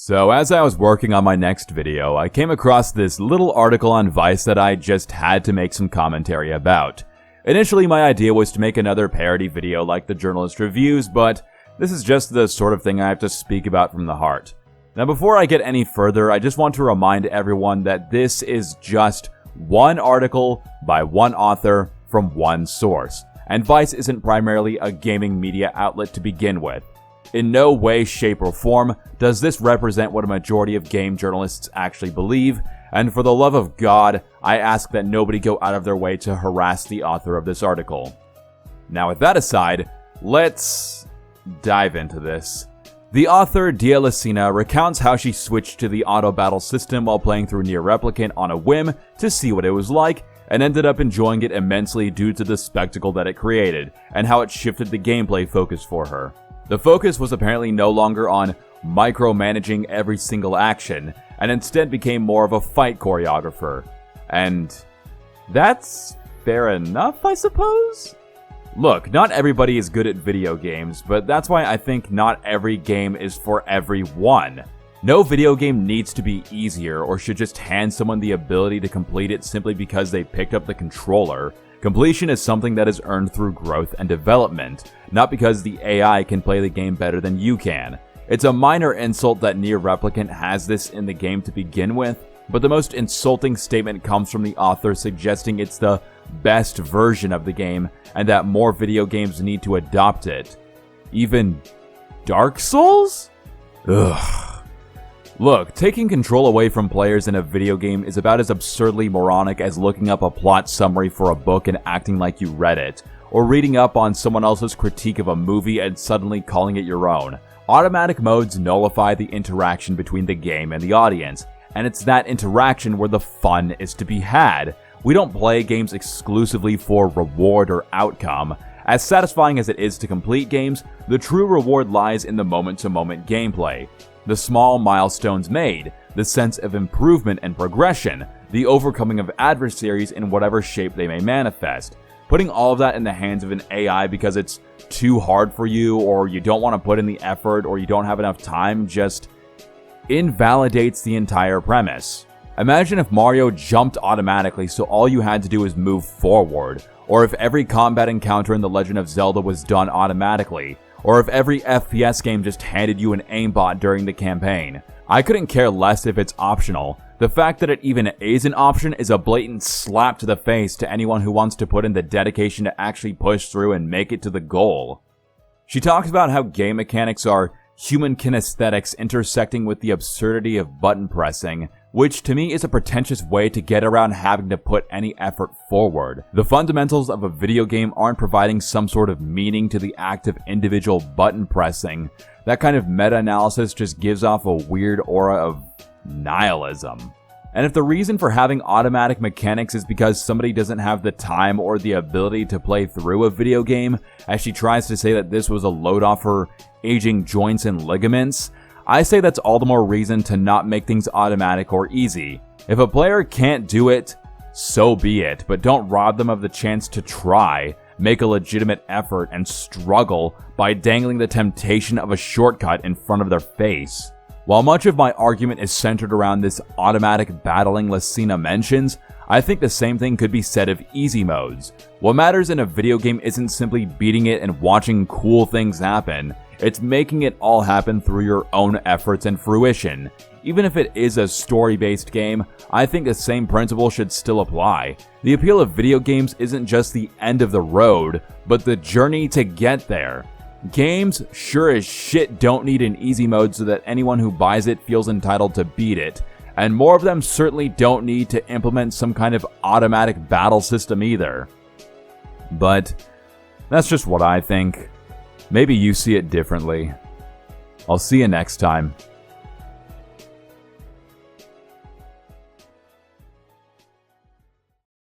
So as I was working on my next video, I came across this little article on Vice that I just had to make some commentary about. Initially, my idea was to make another parody video like the journalist reviews, but this is just the sort of thing I have to speak about from the heart. Now before I get any further, I just want to remind everyone that this is just one article by one author from one source, and Vice isn't primarily a gaming media outlet to begin with. In no way, shape, or form does this represent what a majority of game journalists actually believe, and for the love of God, I ask that nobody go out of their way to harass the author of this article. Now with that aside, let's dive into this. The author, Decayuss, recounts how she switched to the auto battle system while playing through NieR Replicant on a whim to see what it was like, and ended up enjoying it immensely due to the spectacle that it created, and how it shifted the gameplay focus for her. The focus was apparently no longer on micromanaging every single action, and instead became more of a fight choreographer. And that's fair enough, I suppose? Look, not everybody is good at video games, but that's why I think not every game is for everyone. No video game needs to be easier or should just hand someone the ability to complete it simply because they picked up the controller. Completion is something that is earned through growth and development, not because the AI can play the game better than you can. It's a minor insult that NieR Replicant has this in the game to begin with, but the most insulting statement comes from the author suggesting it's the best version of the game and that more video games need to adopt it. Even Dark Souls? Ugh. Look, taking control away from players in a video game is about as absurdly moronic as looking up a plot summary for a book and acting like you read it, or reading up on someone else's critique of a movie and suddenly calling it your own. Automatic modes nullify the interaction between the game and the audience, and it's that interaction where the fun is to be had. We don't play games exclusively for reward or outcome. As satisfying as it is to complete games, the true reward lies in the moment-to-moment gameplay. The small milestones made, the sense of improvement and progression, the overcoming of adversaries in whatever shape they may manifest. Putting all of that in the hands of an AI because it's too hard for you, or you don't want to put in the effort, or you don't have enough time just invalidates the entire premise. Imagine if Mario jumped automatically so all you had to do was move forward, or if every combat encounter in The Legend of Zelda was done automatically, or if every FPS game just handed you an aimbot during the campaign. I couldn't care less if it's optional. The fact that it even is an option is a blatant slap to the face to anyone who wants to put in the dedication to actually push through and make it to the goal. She talks about how game mechanics are human kinesthetics intersecting with the absurdity of button pressing, which to me is a pretentious way to get around having to put any effort forward. The fundamentals of a video game aren't providing some sort of meaning to the act of individual button pressing. That kind of meta-analysis just gives off a weird aura of nihilism. And if the reason for having automatic mechanics is because somebody doesn't have the time or the ability to play through a video game, as she tries to say that this was a load off her aging joints and ligaments, I say that's all the more reason to not make things automatic or easy. If a player can't do it, so be it, but don't rob them of the chance to try, make a legitimate effort, and struggle by dangling the temptation of a shortcut in front of their face. While much of my argument is centered around this automatic battling Lucina mentions, I think the same thing could be said of easy modes. What matters in a video game isn't simply beating it and watching cool things happen, it's making it all happen through your own efforts and fruition. Even if it is a story-based game, I think the same principle should still apply. The appeal of video games isn't just the end of the road, but the journey to get there. Games sure as shit don't need an easy mode so that anyone who buys it feels entitled to beat it, and more of them certainly don't need to implement some kind of automatic battle system either. But that's just what I think. Maybe you see it differently. I'll see you next time.